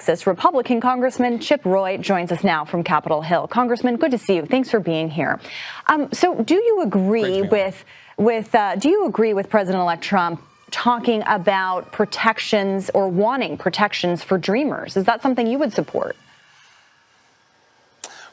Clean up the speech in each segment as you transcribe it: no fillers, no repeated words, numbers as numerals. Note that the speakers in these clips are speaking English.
Texas, Republican Congressman Chip Roy joins us now from Capitol Hill. Congressman, good to see you. Thanks for being here. So, do you agree with President-elect Trump talking about protections or wanting protections for dreamers? Is that something you would support?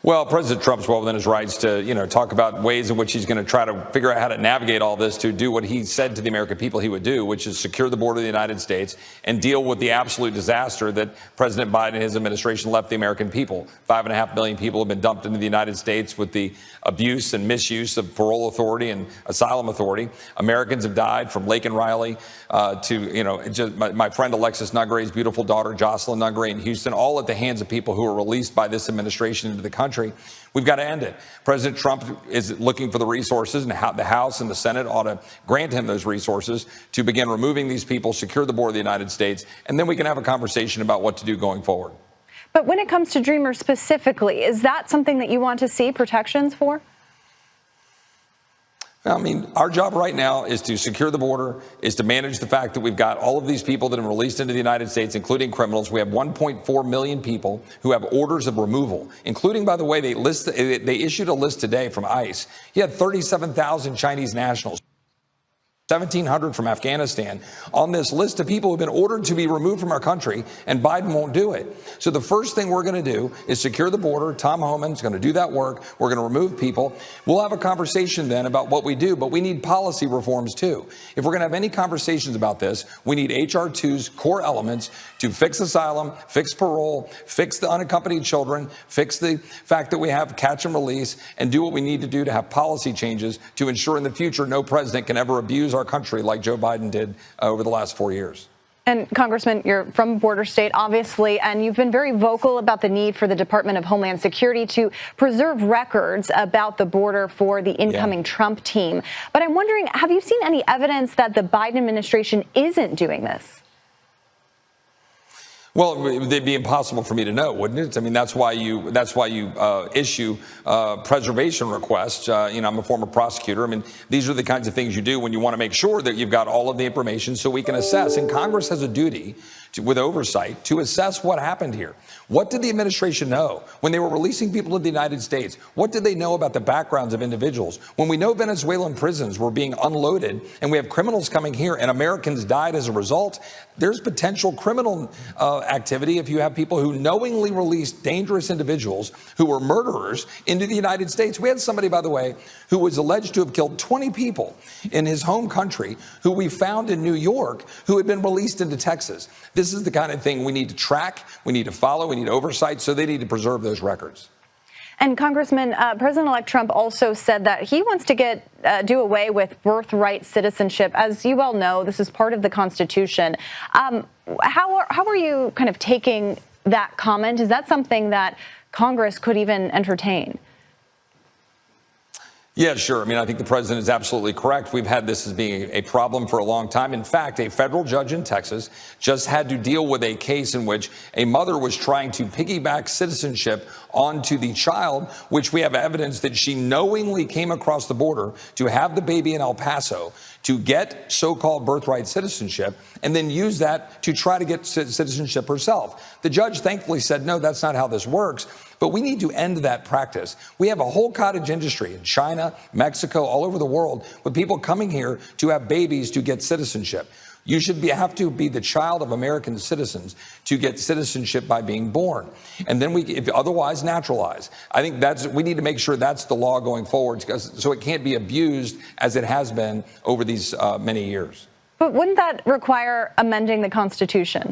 Well, President Trump's well within his rights to, talk about ways in which he's going to try to figure out how to navigate all this to do what he said to the American people he would do, which is secure the border of the United States and deal with the absolute disaster that President Biden and his administration left the American people. 5.5 million people have been dumped into the United States with the abuse and misuse of parole authority and asylum authority. Americans have died from Laken Riley to, my friend Alexis Nuggere's beautiful daughter, Jocelyn Nuggere in Houston, all at the hands of people who were released by this administration into the country. We've got to end it. President Trump is looking for the resources, and the House and the Senate ought to grant him those resources to begin removing these people, secure the border of the United States, and then we can have a conversation about what to do going forward. But when it comes to dreamers specifically, is that something that you want to see protections for? I mean, our job right now is to secure the border, is to manage the fact that we've got all of these people that have been released into the United States, including criminals. We have 1.4 million people who have orders of removal, including, by the way, they issued a list today from ICE. You had 37,000 Chinese nationals, 1,700 from Afghanistan on this list of people who have been ordered to be removed from our country, and Biden won't do it. So the first thing we're going to do is secure the border. Tom Homan's going to do that work. We're going to remove people. We'll have a conversation then about what we do, but we need policy reforms too. If we're going to have any conversations about this, we need H.R. 2's core elements to fix asylum, fix parole, fix the unaccompanied children, fix the fact that we have catch and release, and do what we need to do to have policy changes to ensure in the future no president can ever abuse our country like Joe Biden did over the last 4 years. And Congressman, you're from a border state, obviously, and you've been very vocal about the need for the Department of Homeland Security to preserve records about the border for the incoming Trump team. But I'm wondering, have you seen any evidence that the Biden administration isn't doing this? Well, it'd be impossible for me to know, wouldn't it? I mean, that's why you issue preservation requests. I'm a former prosecutor. I mean, these are the kinds of things you do when you want to make sure that you've got all of the information so we can assess. And Congress has a duty with oversight to assess what happened here. What did the administration know when they were releasing people to the United States? What did they know about the backgrounds of individuals? When we know Venezuelan prisons were being unloaded and we have criminals coming here and Americans died as a result, there's potential criminal activity if you have people who knowingly released dangerous individuals who were murderers into the United States. We had somebody, by the way, who was alleged to have killed 20 people in his home country who we found in New York who had been released into Texas. This is the kind of thing we need to track, we need to follow, we need oversight, so they need to preserve those records. And Congressman, President-elect Trump also said that he wants to do away with birthright citizenship. As you well know, this is part of the Constitution. How are you kind of taking that comment? Is that something that Congress could even entertain? Yeah, sure. I mean, I think the president is absolutely correct. We've had this as being a problem for a long time. In fact, a federal judge in Texas just had to deal with a case in which a mother was trying to piggyback citizenship onto the child, which we have evidence that she knowingly came across the border to have the baby in El Paso to get so-called birthright citizenship and then use that to try to get citizenship herself. The judge thankfully said, no, that's not how this works. But we need to end that practice. We have a whole cottage industry in China, Mexico, all over the world with people coming here to have babies to get citizenship. You should have to be the child of American citizens to get citizenship by being born. And then if otherwise naturalize. I think we need to make sure that's the law going forward so it can't be abused as it has been over these many years. But wouldn't that require amending the Constitution?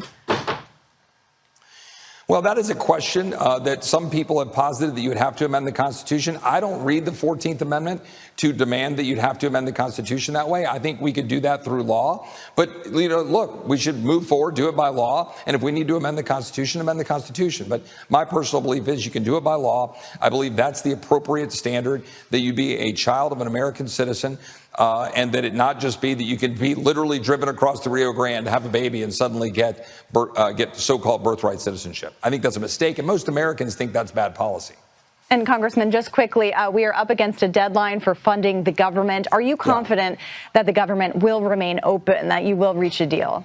Well, that is a question that some people have posited that you would have to amend the Constitution. I don't read the 14th Amendment to demand that you'd have to amend the Constitution that way. I think we could do that through law. But, look, we should move forward, do it by law. And if we need to amend the Constitution, amend the Constitution. But my personal belief is you can do it by law. I believe that's the appropriate standard, that you be a child of an American citizen. And that it not just be that you can be literally driven across the Rio Grande, have a baby, and suddenly get so-called birthright citizenship. I think that's a mistake, and most Americans think that's bad policy. And Congressman, just quickly, we are up against a deadline for funding the government. Are you confident that the government will remain open, that you will reach a deal?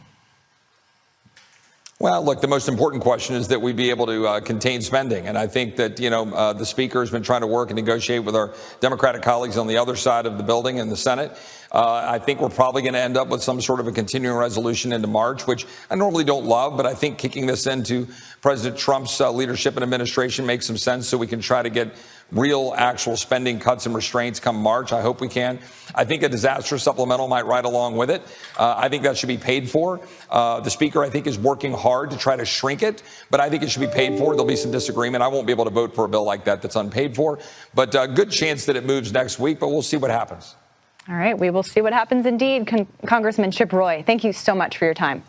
Well, look, the most important question is that we be able to contain spending. And I think that, the Speaker has been trying to work and negotiate with our Democratic colleagues on the other side of the building in the Senate. I think we're probably going to end up with some sort of a continuing resolution into March, which I normally don't love, but I think kicking this into President Trump's leadership and administration makes some sense so we can try to get real actual spending cuts and restraints come March. I hope we can. I think a disaster supplemental might ride along with it. I think that should be paid for. The Speaker, I think, is working hard to try to shrink it, but I think it should be paid for. There'll be some disagreement. I won't be able to vote for a bill like that that's unpaid for, but a good chance that it moves next week, but we'll see what happens. All right, we will see what happens indeed. Congressman Chip Roy, thank you so much for your time.